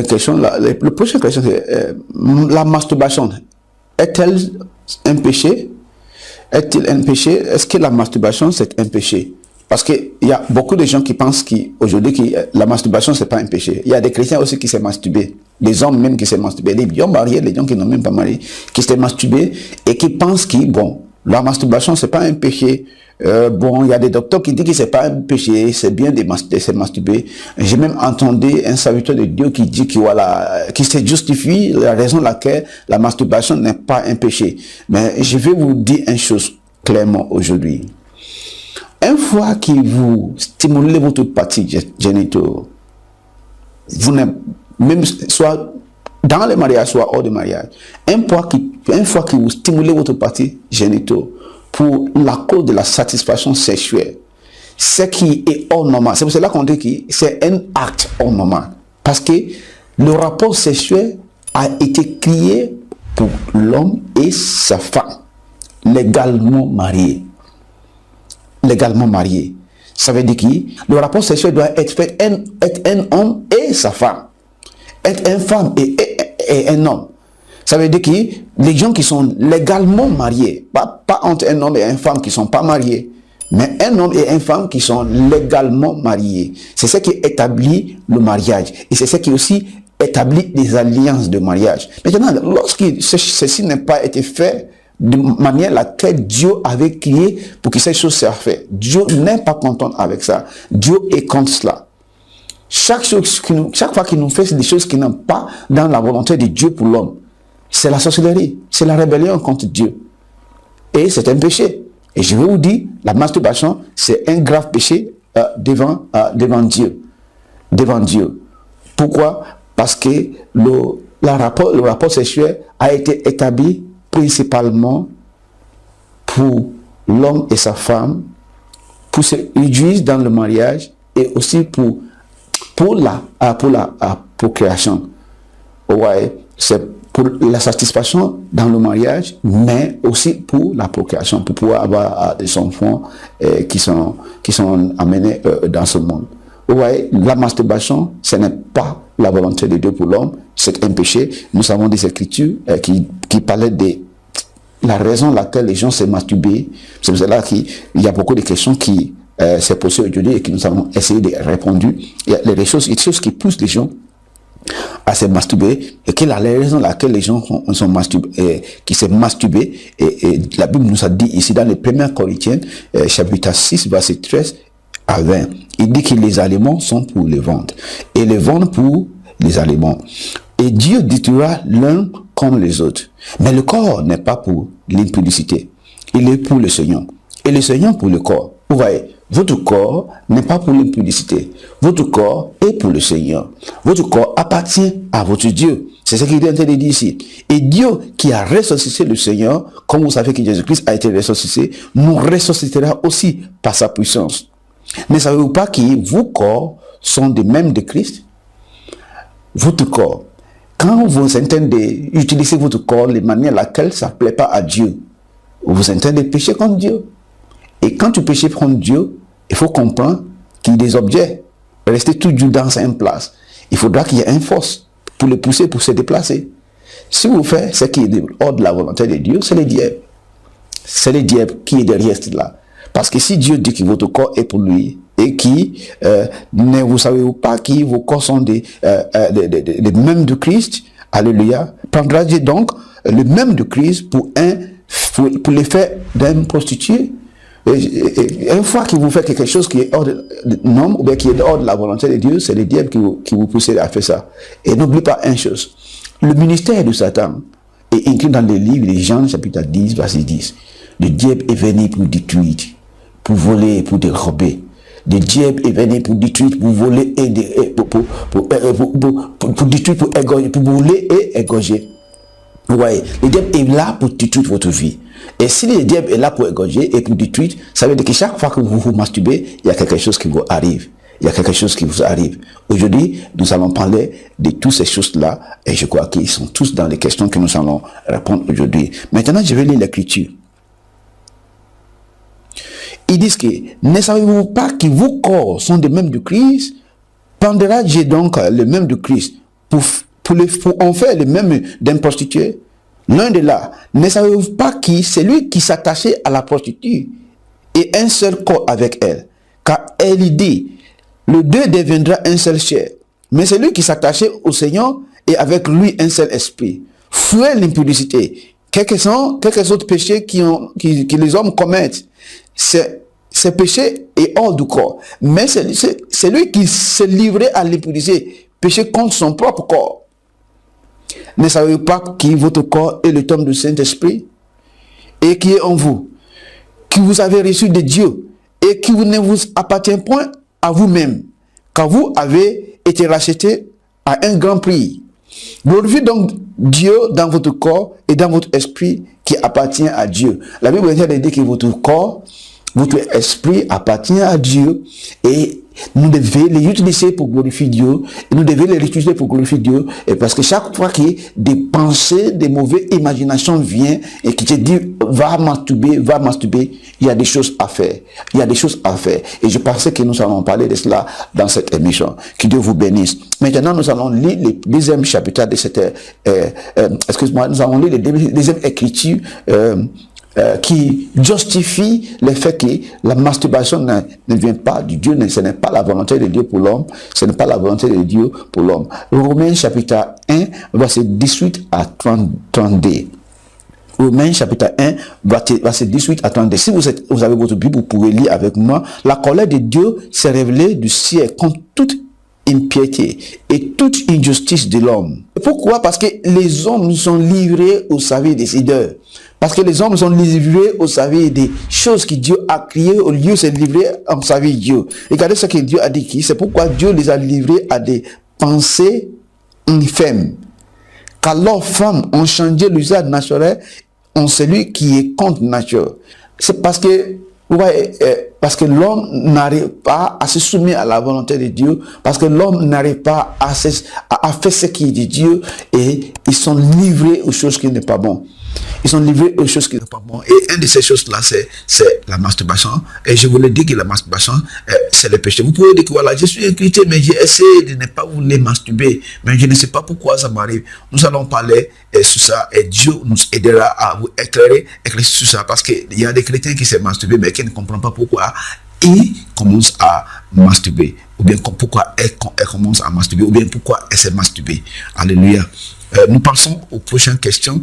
prochaine question, la prochaine question, c'est la masturbation est-elle un péché? Est-il un péché? Est-ce que la masturbation, c'est un péché? Parce qu'il y a beaucoup de gens qui pensent qu'aujourd'hui, que la masturbation, c'est pas un péché. Il y a des chrétiens aussi qui s'est masturbés. Des hommes même qui s'est masturbés. Les gens mariés, les gens qui n'ont même pas marié, qui s'est masturbés et qui pensent que, bon, la masturbation, c'est pas un péché. Bon, il y a des docteurs qui disent que c'est pas un péché, c'est bien de se masturber. J'ai même entendu un serviteur de Dieu qui dit que voilà, qui se justifie la raison laquelle la masturbation n'est pas un péché. Mais je vais vous dire une chose clairement aujourd'hui. Une fois que vous stimulez votre partie génitale, vous n'êtes même soit dans le mariage, soit hors de mariage, une fois que vous stimulez votre partie génitale pour la cause de la satisfaction sexuelle, ce qui est hors normal, c'est pour cela qu'on dit que c'est un acte hors normal. Parce que le rapport sexuel a été créé pour l'homme et sa femme, légalement mariés. Légalement mariés. Ça veut dire que le rapport sexuel doit être fait être un homme et sa femme. Être une femme et un homme. Ça veut dire que les gens qui sont légalement mariés, pas entre un homme et une femme qui ne sont pas mariés, mais un homme et une femme qui sont légalement mariés. C'est ce qui établit le mariage. Et c'est ce qui aussi établit les alliances de mariage. Maintenant, lorsque ceci n'a pas été fait de manière laquelle Dieu avait créé pour que ces choses soient faites, Dieu n'est pas content avec ça. Dieu est contre cela. Chaque fois qu'il nous fait des choses qui n'ont pas dans la volonté de Dieu pour l'homme, c'est la sorcellerie, c'est la rébellion contre Dieu. Et c'est un péché. Et je vais vous dire, la masturbation, c'est un grave péché devant Dieu. Devant Dieu. Pourquoi? Parce que le rapport sexuel a été établi principalement pour l'homme et sa femme, pour se réjouir dans le mariage et aussi pour la procréation. Ouais, c'est pour la satisfaction dans le mariage, mais aussi pour la procréation, pour pouvoir avoir des enfants qui sont amenés dans ce monde. Vous voyez, la masturbation, ce n'est pas la volonté de Dieu pour l'homme, c'est un péché. Nous avons des écritures qui parlaient de la raison laquelle les gens se masturbent. C'est pour cela qu'il y a beaucoup de questions qui s'est posées aujourd'hui et que nous avons essayé de répondre. Il y a des choses qui poussent les gens à se masturber et quelle est la raison laquelle les gens sont masturbés, qui se masturbent et la Bible nous a dit ici dans les 1 Corinthiens chapitre 6 verset 13 à 20, il dit que les aliments sont pour les ventes et les ventes pour les aliments et Dieu détruira l'un comme les autres, mais le corps n'est pas pour l'impudicité, il est pour le Seigneur et le Seigneur pour le corps. Vous voyez, votre corps n'est pas pour l'impudicité. Votre corps est pour le Seigneur. Votre corps appartient à votre Dieu. C'est ce qu'il est en train de dire ici. Et Dieu qui a ressuscité le Seigneur, comme vous savez que Jésus-Christ a été ressuscité, nous ressuscitera aussi par sa puissance. Ne savez-vous pas que vos corps sont des mêmes de Christ? Votre corps. Quand vous entendez utiliser votre corps de manière laquelle ça ne plaît pas à Dieu, vous entendez pécher contre Dieu. Et quand tu péches contre Dieu, il faut comprendre qu'il y a des objets restés toujours dans une place. Il faudra qu'il y ait une force pour les pousser, pour se déplacer. Si vous faites ce qui est hors de la volonté de Dieu, c'est le diable. C'est le diable qui est derrière cela. Parce que si Dieu dit que votre corps est pour lui, et qui ne vous savez pas que vos corps sont des mêmes de Christ, alléluia, prendra Dieu donc le même de Christ pour l'effet d'un prostitué. Et une fois que vous faites quelque chose qui est hors de norme, ou bien qui est hors de la volonté de Dieu, c'est le diable qui vous pousse à faire ça. Et n'oubliez pas une chose, le ministère de Satan est écrit dans le livre de Jean, chapitre 10, verset 10. Le diable est venu pour détruire, pour voler, pour dérober. Le diable est venu pour détruire, pour voler et pour détruire, pour égorger, pour voler et égorger. Vous voyez, le diable est là pour détruire votre vie. Et si le diable est là pour égorger et pour détruire, ça veut dire que chaque fois que vous vous masturbez, il y a quelque chose qui vous arrive. Il y a quelque chose qui vous arrive. Aujourd'hui, nous allons parler de toutes ces choses-là et je crois qu'ils sont tous dans les questions que nous allons répondre aujourd'hui. Maintenant, je vais lire l'écriture. Ils disent que, ne savez-vous pas que vos corps sont des mêmes de Christ? Prendra Dieu donc le même de Christ pour en faire le même d'un prostitué. L'un de là, ne savez-vous pas qui, celui qui s'attachait à la prostituée et un seul corps avec elle. Car elle dit, le deux deviendra un seul chair. Mais celui qui s'attachait au Seigneur et avec lui un seul esprit. Fouez l'impudicité. Quels autres péchés que les hommes commettent, ces péchés est hors du corps. Mais c'est lui qui se livrait à l'impudicité, péché contre son propre corps. Ne savez-vous pas que votre corps est le temple du Saint-Esprit et qui est en vous, que vous avez reçu de Dieu et qui ne vous appartient point à vous-même, car vous avez été racheté à un grand prix. Glorifiez donc Dieu dans votre corps et dans votre esprit qui appartient à Dieu. La Bible dit que votre corps, votre esprit appartient à Dieu et nous devons les utiliser pour glorifier Dieu. Et nous devons les utiliser pour glorifier Dieu. Et parce que chaque fois que des pensées, des mauvaises imaginations viennent et qui te disent va masturber, il y a des choses à faire. Il y a des choses à faire. Et je pensais que nous allons parler de cela dans cette émission. Que Dieu vous bénisse. Maintenant, nous allons lire le deuxième chapitre de cette... nous allons lire le deuxième écriture... qui justifie le fait que la masturbation ne vient pas du Dieu, ce n'est pas la volonté de Dieu pour l'homme, ce n'est pas la volonté de Dieu pour l'homme. Romains chapitre 1, verset 18 à 32. Romains chapitre 1, verset 18 à 32. Si vous avez votre Bible, vous pouvez lire avec moi. La colère de Dieu s'est révélée du ciel contre toute impiété et toute injustice de l'homme. Pourquoi? Parce que les hommes sont livrés au service des idoles. Parce que les hommes sont livrés au service des choses que Dieu a créées au lieu de se livrer au service de Dieu. Regardez ce que Dieu a dit. C'est pourquoi Dieu les a livrés à des pensées infâmes. Car leurs femmes ont changé l'usage naturel en celui qui est contre nature. C'est parce que l'homme n'arrive pas à se soumettre à la volonté de Dieu, parce que l'homme n'arrive pas à faire ce qui est de Dieu, et ils sont livrés aux choses qui n'est pas bon. Ils sont livrés aux choses qui ne sont pas bonnes. Et une de ces choses-là, c'est la masturbation. Et je voulais dire que la masturbation, c'est le péché. Vous pouvez dire que voilà, je suis un chrétien, mais j'ai essayé de ne pas vouloir masturber. Mais je ne sais pas pourquoi ça m'arrive. Nous allons parler sur ça. Et Dieu nous aidera à vous éclairer sur ça. Parce qu'il y a des chrétiens qui se masturbent, mais qui ne comprennent pas pourquoi ils commencent à masturber. Ou bien pourquoi elles commencent à masturber. Ou bien pourquoi elles se masturbent. Alléluia. Nous passons aux prochaines questions.